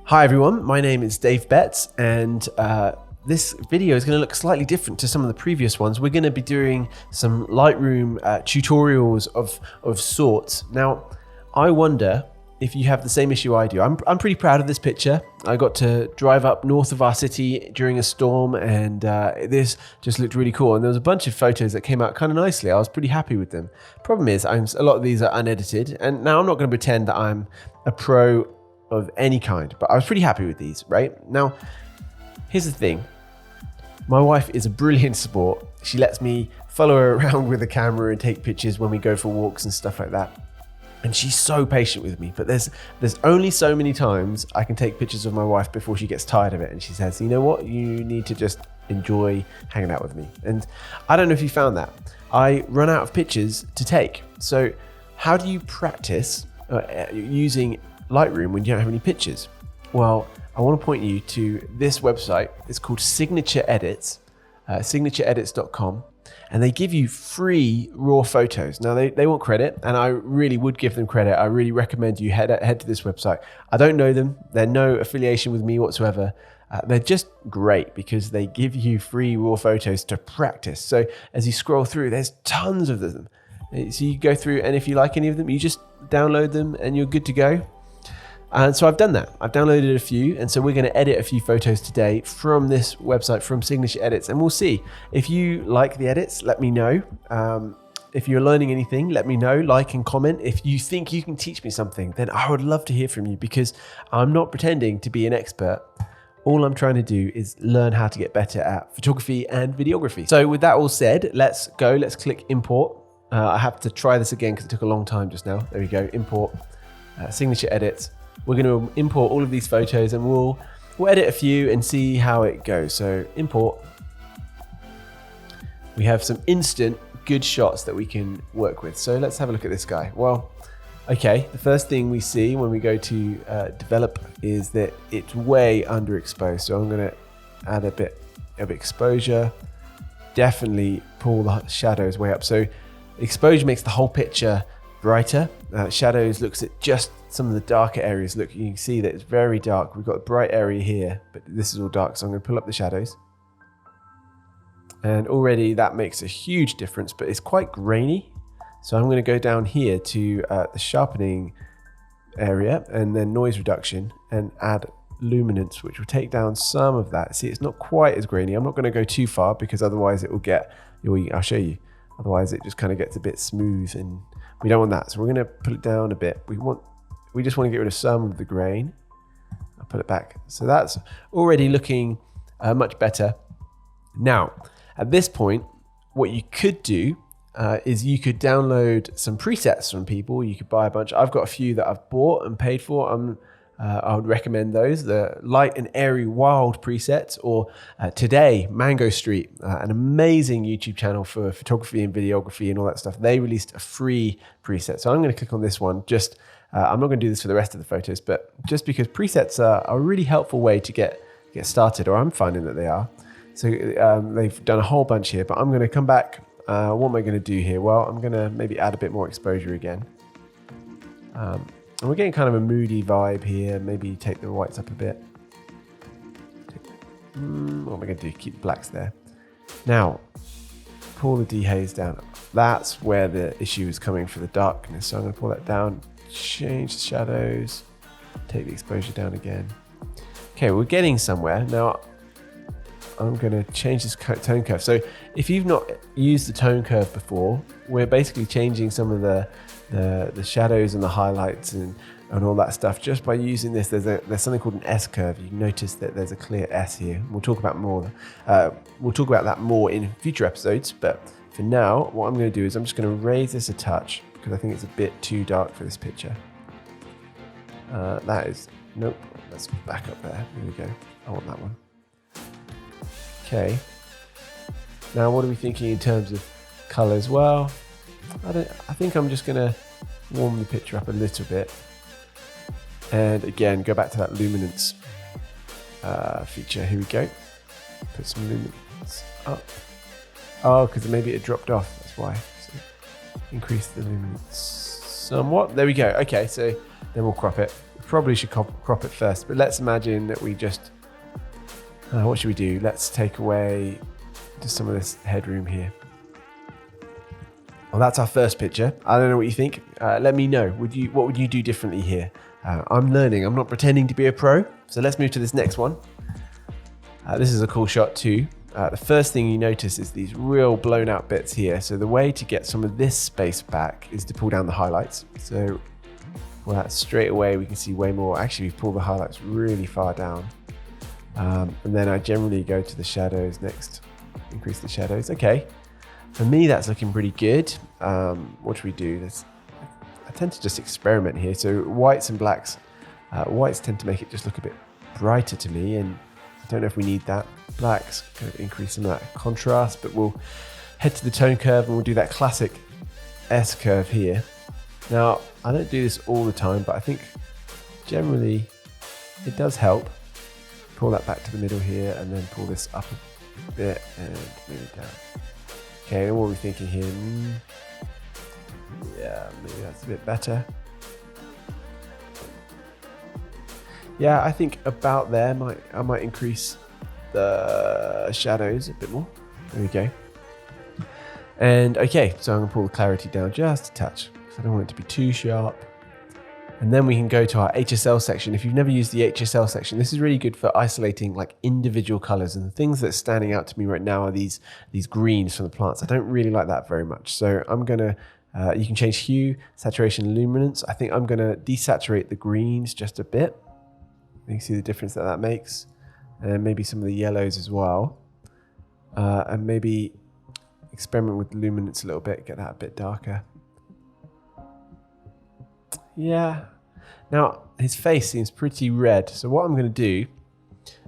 Hi everyone, my name is Dave Betts, and this video is going to look slightly different to some of the previous ones. We're going to be doing some Lightroom tutorials of sorts. Now, I wonder if you have the same issue I do. I'm pretty proud of this picture. I got to drive up north of our city during a storm, and this just looked really cool. And there was a bunch of photos that came out kind of nicely. I was pretty happy with them. Problem is, a lot of these are unedited, and now I'm not going to pretend that I'm a pro of any kind, but I was pretty happy with these, right? Now, here's the thing. My wife is a brilliant sport. She lets me follow her around with a camera and take pictures when we go for walks and stuff like that. And she's so patient with me, but there's only so many times I can take pictures of my wife before she gets tired of it. And she says, you know what? You need to just enjoy hanging out with me. And I don't know if you found that. I run out of pictures to take. So how do you practice using Lightroom when you don't have any pictures? Well, I want to point you to this website. It's called Signature Edits, signatureedits.com, and they give you free raw photos. Now they want credit, and I really would give them credit. I really recommend you head to this website. I don't know them. They're no affiliation with me whatsoever. They're just great because they give you free raw photos to practice. So as you scroll through, there's tons of them. So you go through, and if you like any of them, you just download them and you're good to go. And so I've done that. I've downloaded a few, and so we're going to edit a few photos today from this website, from Signature Edits, and we'll see. If you like the edits, let me know. If you're learning anything, let me know, like and comment. If you think you can teach me something, then I would love to hear from you, because I'm not pretending to be an expert. All I'm trying to do is learn how to get better at photography and videography. So with that all said, let's go. Let's click import. I have to try this again because it took a long time just now. There we go, import, Signature Edits. We're going to import all of these photos, and we'll edit a few and see how it goes. So import. We have some instant good shots that we can work with. So let's have a look at this guy. Well, okay, the first thing we see when we go to develop is that it's way underexposed. So I'm going to add a bit of exposure. Definitely pull the shadows way up. So exposure makes the whole picture brighter. Shadows looks at just some of the darker areas. Look, you can see that it's very dark. We've got a bright area here, but this is all dark. So I'm going to pull up the shadows. And already that makes a huge difference, but it's quite grainy. So I'm going to go down here to the sharpening area and then noise reduction and add luminance, which will take down some of that. See, it's not quite as grainy. I'm not going to go too far because otherwise it will get, I'll show you. Otherwise it just kind of gets a bit smooth, and we don't want that. So we're going to pull it down a bit. We just want to get rid of some of the grain. I'll put it back. So that's already looking much better. Now, at this point, what you could do is you could download some presets from people. You could buy a bunch. I've got a few that I've bought and paid for. I would recommend those, the Light and Airy Wild presets, or today, Mango Street, an amazing YouTube channel for photography and videography and all that stuff. They released a free preset. So I'm going to click on this one. I'm not going to do this for the rest of the photos, but just because presets are a really helpful way to get started, or I'm finding that they are. So they've done a whole bunch here, but I'm going to come back. What am I going to do here? Well, I'm going to maybe add a bit more exposure again. And we're getting kind of a moody vibe here. Maybe take the whites up a bit. What am I going to do? Keep the blacks there. Now, pull the dehaze down. That's where the issue is coming for the darkness. So I'm going to pull that down, change the shadows, take the exposure down again. Okay, we're getting somewhere. Now, I'm going to change this tone curve. So if you've not used the tone curve before, we're basically changing some of the shadows and the highlights and all that stuff just by using this. There's something called an S curve. You notice that there's a clear S here. We'll talk about more. We'll talk about that more in future episodes. But for now, what I'm going to do is I'm just going to raise this a touch because I think it's a bit too dark for this picture. Nope. Let's back up there. Here we go. I want that one. Okay. Now, what are we thinking in terms of colors? Well, I think I'm just going to warm the picture up a little bit. And again, go back to that luminance feature. Here we go. Put some luminance up. Oh, because maybe it dropped off. That's why. So increase the luminance somewhat. There we go. Okay, so then we'll crop it. probably should crop it first, but let's imagine that we just, what should we do? Let's take away just some of this headroom here. Well, that's our first picture. I don't know what you think. Let me know. What would you do differently here? I'm learning. I'm not pretending to be a pro. So let's move to this next one. This is a cool shot too. The first thing you notice is these real blown out bits here. So the way to get some of this space back is to pull down the highlights. So that straight away we can see way more. Actually, we've pulled the highlights really far down. And then I generally go to the shadows next. Increase the shadows. Okay. For me, that's looking pretty good. What should we do? I tend to just experiment here. So whites and blacks. Whites tend to make it just look a bit brighter to me, and I don't know if we need that. Blacks kind of increase some of that contrast, but we'll head to the tone curve and we'll do that classic S curve here. Now, I don't do this all the time, but I think generally it does help. Pull that back to the middle here and then pull this up a bit and move it down. Okay, and what are we thinking here? Yeah, maybe that's a bit better. Yeah, I think about there, I might increase the shadows a bit more. There we go. And okay, so I'm gonna pull the clarity down just a touch, because I don't want it to be too sharp. And then we can go to our HSL section. If you've never used the HSL section, this is really good for isolating like individual colors. And the things that's standing out to me right now are these greens from the plants. I don't really like that very much. So I'm gonna, you can change hue, saturation, luminance. I think I'm gonna desaturate the greens just a bit. You can see the difference that makes. And maybe some of the yellows as well. And maybe experiment with luminance a little bit, get that a bit darker. Yeah. Now, his face seems pretty red. So what I'm going to do,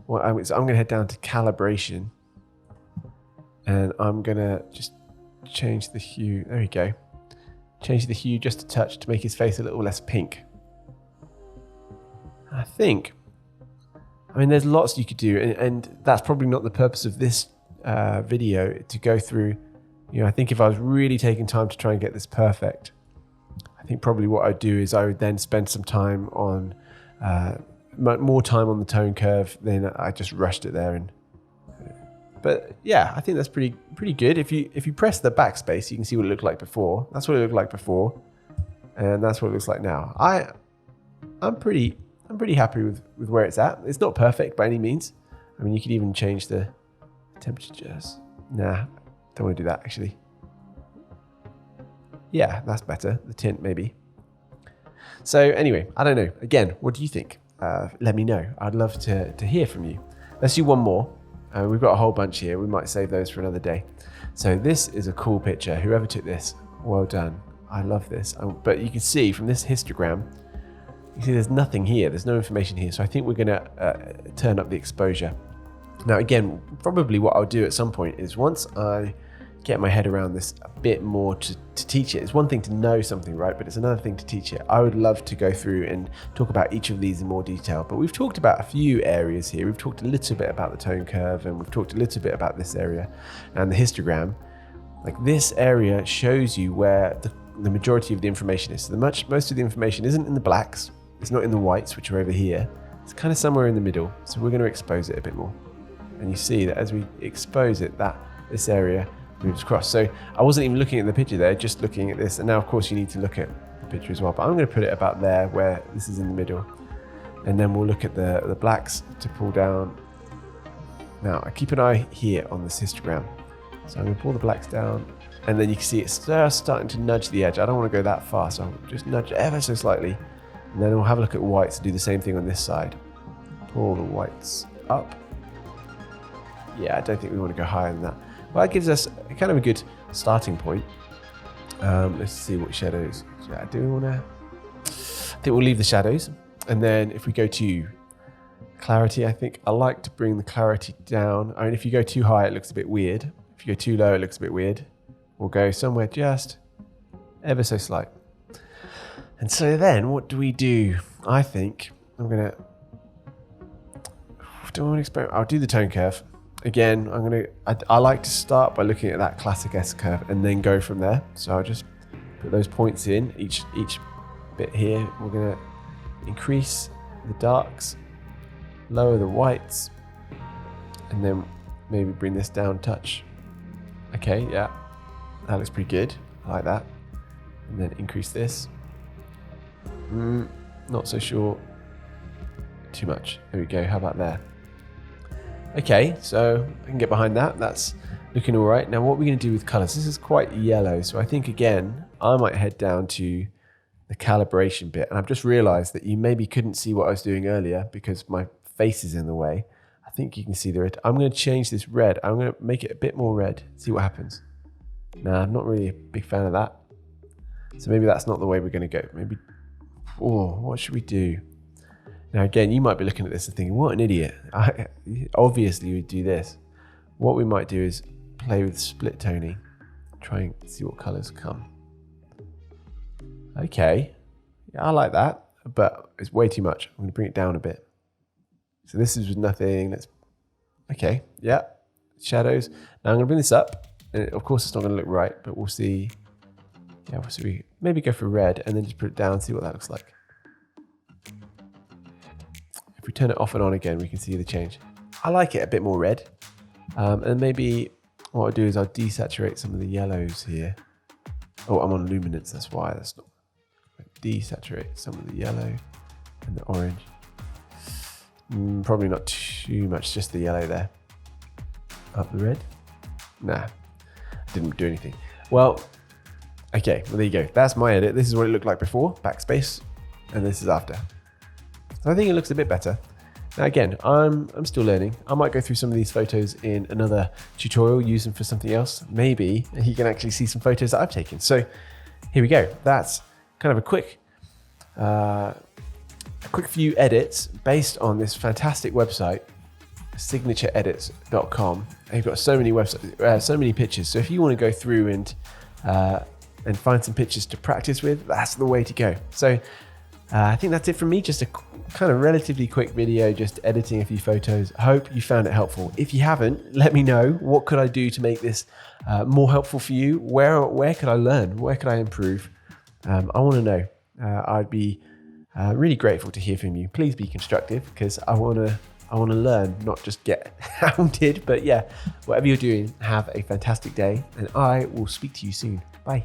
I'm going to head down to calibration. And I'm going to just change the hue. There we go. Change the hue just a touch to make his face a little less pink. I mean, there's lots you could do. And that's probably not the purpose of this video, to go through. You know, I think if I was really taking time to try and get this perfect, I think probably what I'd do is I would then spend some time on, more time on the tone curve. Then I just rushed it there. But yeah, I think that's pretty good. If you press the backspace, you can see what it looked like before. That's what it looked like before, and that's what it looks like now. I'm pretty happy with where it's at. It's not perfect by any means. I mean, you could even change the temperature just. Nah, don't want to do that actually. Yeah, that's better. The tint, maybe. So anyway, I don't know. Again, what do you think? Let me know. I'd love to hear from you. Let's do one more. We've got a whole bunch here. We might save those for another day. So this is a cool picture. Whoever took this, well done. I love this. But you can see from this histogram, you see there's nothing here. There's no information here. So I think we're going to turn up the exposure. Now, again, probably what I'll do at some point is once I get my head around this a bit more to teach it. It's one thing to know something, right? But it's another thing to teach it. I would love to go through and talk about each of these in more detail, but we've talked about a few areas here. We've talked a little bit about the tone curve, and we've talked a little bit about this area and the histogram. Like, this area shows you where the majority of the information is. So most of the information isn't in the blacks. It's not in the whites, which are over here. It's kind of somewhere in the middle. So we're going to expose it a bit more. And you see that as we expose it, this area moves across. So I wasn't even looking at the picture there, just looking at this. And now, of course, you need to look at the picture as well. But I'm going to put it about there where this is in the middle. And then we'll look at the blacks to pull down. Now, I keep an eye here on this histogram. So I'm going to pull the blacks down. And then you can see it's starting to nudge the edge. I don't want to go that far, so I'll just nudge ever so slightly. And then we'll have a look at whites and do the same thing on this side. Pull the whites up. Yeah, I don't think we want to go higher than that. Well, that gives us kind of a good starting point. Let's see what shadows. Do we want to? I think we'll leave the shadows. And then if we go to clarity, I think I like to bring the clarity down. I mean, if you go too high, it looks a bit weird. If you go too low, it looks a bit weird. We'll go somewhere just ever so slight. And so then what do we do? I think I'm going to... Do I want to experiment? I'll do the tone curve. Again, I like to start by looking at that classic S curve and then go from there. So I'll just put those points in each bit here. We're going to increase the darks, lower the whites, and then maybe bring this down a touch. Okay, yeah, that looks pretty good. I like that. And then increase this. Not so sure. Too much. There we go. How about there? Okay, so I can get behind that. That's looking all right. Now, what we're going to do with colors? This is quite yellow, so I think again I might head down to the calibration bit. And I've just realized that you maybe couldn't see what I was doing earlier because my face is in the way. I think you can see the red. I'm going to change this red. I'm going to make it a bit more red. See what happens. Nah, I'm not really a big fan of that. So maybe that's not the way we're going to go. Maybe, what should we do? Now again, you might be looking at this and thinking, what an idiot. Obviously you would do this. What we might do is play with split toning. Try and see what colors come. Okay, yeah, I like that, but it's way too much. I'm going to bring it down a bit. So this is with nothing. Okay, yeah, shadows. Now I'm going to bring this up. And of course, it's not going to look right, but we'll see. Yeah, we'll see. Maybe go for red and then just put it down, see what that looks like. If we turn it off and on again, we can see the change. I like it a bit more red. And maybe what I'll do is I'll desaturate some of the yellows here. Oh, I'm on luminance, that's why. That's not. Desaturate some of the yellow and the orange. Probably not too much, just the yellow there. Up the red. Nah, didn't do anything. Well, okay, well there you go. That's my edit. This is what it looked like before, backspace, and this is after. So I think it looks a bit better. Now again, I'm still learning. I might go through some of these photos in another tutorial, use them for something else. Maybe you can actually see some photos that I've taken. So here we go. That's kind of a quick few edits based on this fantastic website, signatureedits.com. They've got so many websites, so many pictures. So if you want to go through and find some pictures to practice with, that's the way to go. So I think that's it from me. Just a kind of relatively quick video, just editing a few photos. I hope you found it helpful. If you haven't, let me know. What could I do to make this more helpful for you? Where could I learn? Where could I improve? I want to know. I'd be really grateful to hear from you. Please be constructive because I want to learn, not just get hounded. But yeah, whatever you're doing, have a fantastic day, and I will speak to you soon. Bye.